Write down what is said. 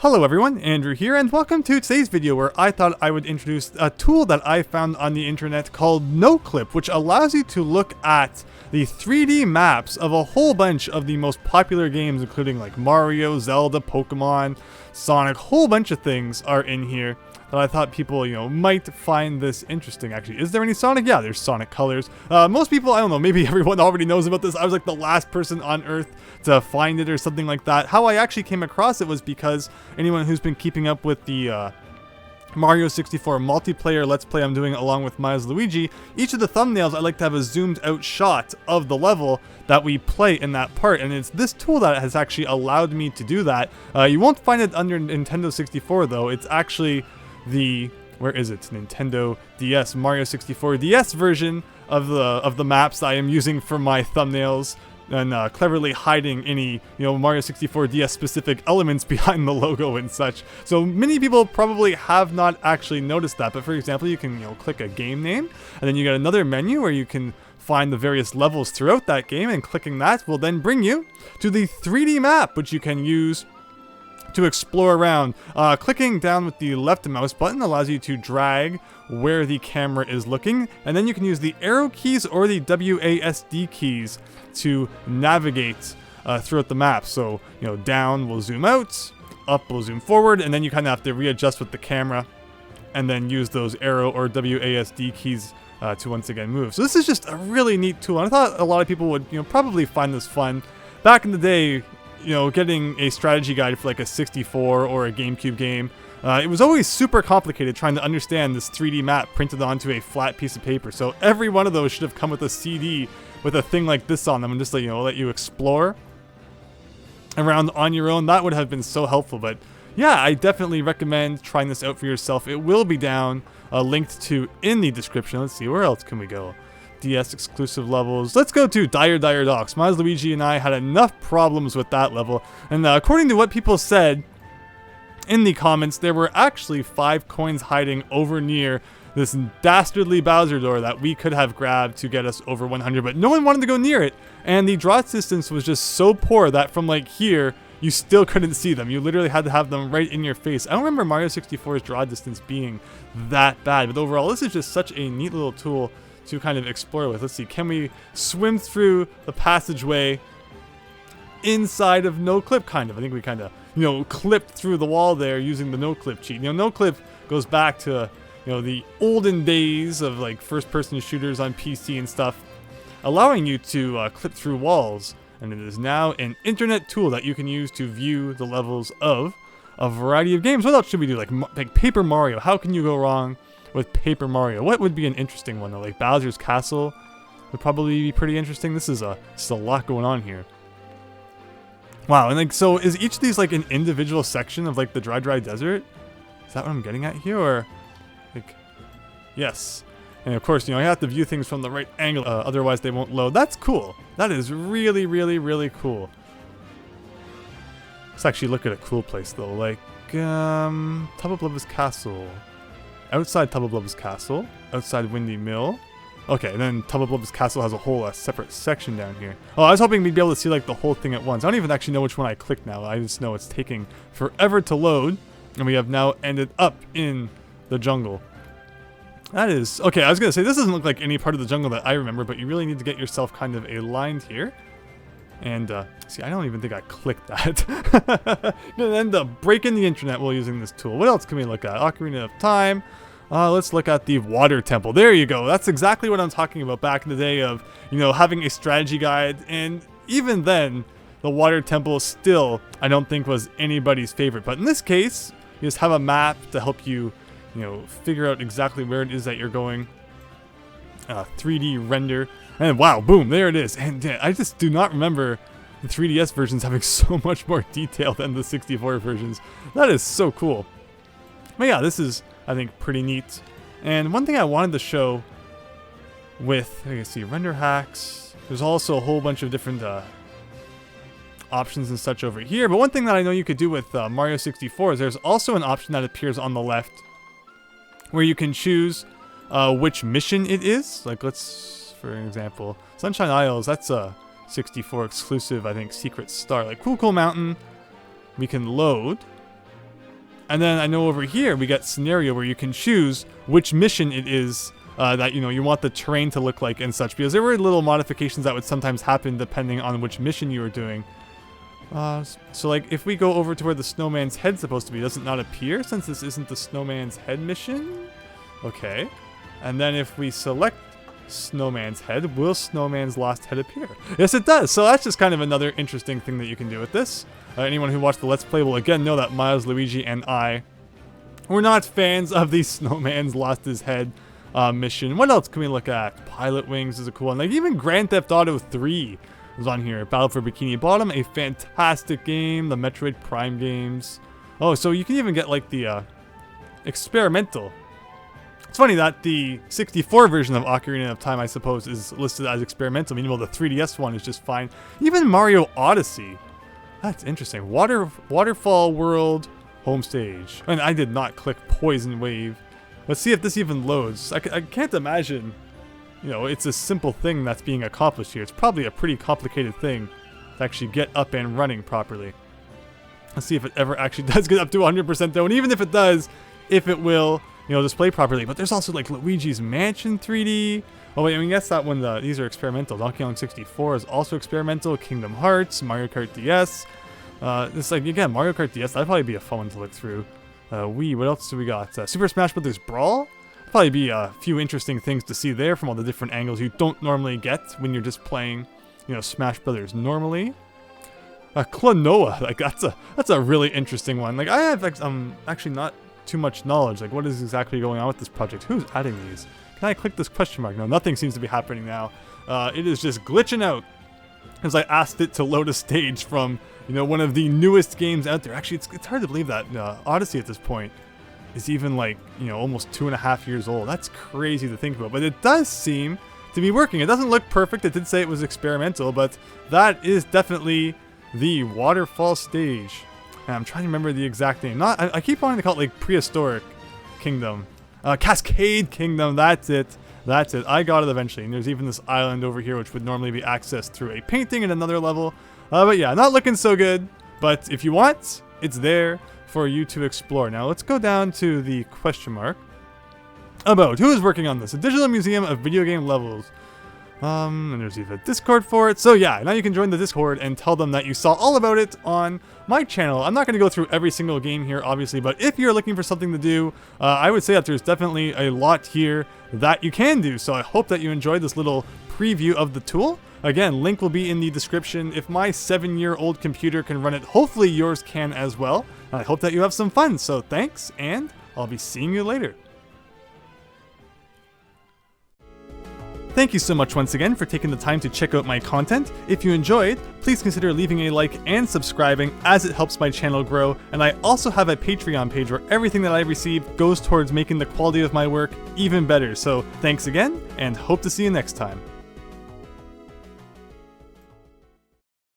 Hello everyone, Andrew here, and welcome to today's video where I thought I would introduce a tool that I found on the internet called noclip, which allows you to look at the 3D maps of a whole bunch of the most popular games, including like Mario, Zelda, Pokemon, Sonic, whole bunch of things are in here that I thought people, might find this interesting. Actually, is there any Sonic? Yeah, there's Sonic colors. Most people, I don't know, maybe everyone already knows about this. I was like the last person on Earth to find it or something like that. How I actually came across it was because anyone who's been keeping up with the Mario 64 multiplayer Let's Play I'm doing along with Milesluigi, each of the thumbnails I like to have a zoomed out shot of the level that we play in that part, and it's this tool that has actually allowed me to do that. You won't find it under Nintendo 64 though. It's actually the, where is it? Nintendo DS, Mario 64 DS version of the maps that I am using for my thumbnails, and cleverly hiding any, Mario 64 DS specific elements behind the logo and such. So many people probably have not actually noticed that, but for example, you can, click a game name, and then you get another menu where you can find the various levels throughout that game, and clicking that will then bring you to the 3D map, which you can use to explore around. Clicking down with the left mouse button allows you to drag where the camera is looking, and then you can use the arrow keys or the WASD keys to navigate throughout the map. So, down will zoom out, up will zoom forward, and then you kind of have to readjust with the camera and then use those arrow or WASD keys to once again move. So this is just a really neat tool, and I thought a lot of people would, probably find this fun. Back in the day, getting a strategy guide for like a 64 or a GameCube game, it was always super complicated trying to understand this 3D map printed onto a flat piece of paper. So every one of those should have come with a CD with a thing like this on them, and just let you explore around on your own. That would have been so helpful. But yeah, I definitely recommend trying this out for yourself. It will be down, linked to in the description. Let's see, where else can we go? DS exclusive levels. Let's go to Dire Docks. Milesluigi and I had enough problems with that level, and according to what people said in the comments, there were actually 5 coins hiding over near this dastardly Bowser door that we could have grabbed to get us over 100, but no one wanted to go near it, and the draw distance was just so poor that from like here, you still couldn't see them. You literally had to have them right in your face. I don't remember Mario 64's draw distance being that bad, but overall, this is just such a neat little tool to kind of explore with. Let's see, can we swim through the passageway inside of noclip? Kind of. I think we kind of, clipped through the wall there using the noclip cheat. Noclip goes back to, the olden days of like first-person shooters on PC and stuff, allowing you to clip through walls, and it is now an internet tool that you can use to view the levels of a variety of games. What else should we do? Like Paper Mario. How can you go wrong with Paper Mario? What would be an interesting one though? Like Bowser's Castle would probably be pretty interesting. This is a lot going on here. Wow, and so is each of these like an individual section of like the dry desert? Is that what I'm getting at here, or like, yes? And of course, you have to view things from the right angle, otherwise they won't load. That's cool. That is really, really, really cool. Let's actually look at a cool place though, like Tub of Love's Castle. Outside Tub of Love's Castle, outside Windy Mill. Okay, and then Tub of Love's Castle has a whole separate section down here. Oh, I was hoping we'd be able to see like the whole thing at once. I don't even actually know which one I clicked now. I just know it's taking forever to load, and we have now ended up in the jungle. That is, okay, I was gonna say, this doesn't look like any part of the jungle that I remember, but you really need to get yourself kind of aligned here. And, see, I don't even think I clicked that. Gonna end up breaking the internet while using this tool. What else can we look at? Ocarina of Time. Let's look at the Water Temple. There you go. That's exactly what I'm talking about back in the day of, having a strategy guide. And even then, the Water Temple still, I don't think, was anybody's favorite. But in this case, you just have a map to help you, figure out exactly where it is that you're going. 3D render. And wow, boom, there it is. And I just do not remember the 3DS versions having so much more detail than the 64 versions. That is so cool. But yeah, this is, I think, pretty neat. And one thing I wanted to show with, I can see, render hacks. There's also a whole bunch of different options and such over here. But one thing that I know you could do with Mario 64 is there's also an option that appears on the left where you can choose which mission it is. Like, let's, for example, Sunshine Isles, that's a 64 exclusive, I think, Secret Star. Like, Cool Mountain, we can load. And then I know over here we got scenario where you can choose which mission it is that you want the terrain to look like and such, because there were little modifications that would sometimes happen depending on which mission you were doing. So like if we go over to where the snowman's head's supposed to be, does it not appear since this isn't the snowman's head mission? Okay. And then if we select snowman's head, will snowman's lost head appear? Yes, it does. So that's just kind of another interesting thing that you can do with this. Anyone who watched the Let's Play will again know that Milesluigi and I were not fans of the snowman's lost his head mission. What else can we look at? Pilot Wings is a cool one. Like even Grand Theft Auto 3 was on here. Battle for Bikini Bottom, a fantastic game. The Metroid Prime games. Oh, so you can even get like the experimental. It's funny that the 64 version of Ocarina of Time, I suppose, is listed as experimental. Meanwhile, the 3DS one is just fine. Even Mario Odyssey. That's interesting. Waterfall World home stage. And I did not click Poison Wave. Let's see if this even loads. I can't imagine, it's a simple thing that's being accomplished here. It's probably a pretty complicated thing to actually get up and running properly. Let's see if it ever actually does get up to 100% though. And even if it does, if it will, display properly. But there's also like Luigi's Mansion 3D. Oh wait, I mean that's not when these are experimental. Donkey Kong 64 is also experimental. Kingdom Hearts, Mario Kart DS. It's like again Mario Kart DS. That'd probably be a fun one to look through. What else do we got? Super Smash Bros. Brawl. Probably be a few interesting things to see there from all the different angles you don't normally get when you're just playing, Smash Brothers normally. Klonoa, like that's a really interesting one. Like I have actually not too much knowledge. Like what is exactly going on with this project? Who's adding these? Can I click this question mark? No, nothing seems to be happening now. It is just glitching out as I asked it to load a stage from, one of the newest games out there. Actually, it's hard to believe that Odyssey at this point is even like, almost 2.5 years old. That's crazy to think about, but it does seem to be working. It doesn't look perfect. It did say it was experimental, but that is definitely the waterfall stage. And I'm trying to remember the exact name. I keep wanting to call it like Prehistoric Kingdom. Cascade Kingdom, that's it. That's it. I got it eventually. And there's even this island over here which would normally be accessed through a painting in another level. But yeah, not looking so good. But if you want, it's there for you to explore. Now let's go down to the question mark about who is working on this. A digital museum of video game levels. And there's even a Discord for it. So yeah, now you can join the Discord and tell them that you saw all about it on my channel. I'm not going to go through every single game here, obviously, but if you're looking for something to do, I would say that there's definitely a lot here that you can do. So I hope that you enjoyed this little preview of the tool. Again, link will be in the description. If my 7-year-old computer can run it, hopefully yours can as well. And I hope that you have some fun. So thanks, and I'll be seeing you later. Thank you so much once again for taking the time to check out my content. If you enjoyed, please consider leaving a like and subscribing, as it helps my channel grow. And I also have a Patreon page where everything that I receive goes towards making the quality of my work even better. So thanks again, and hope to see you next time.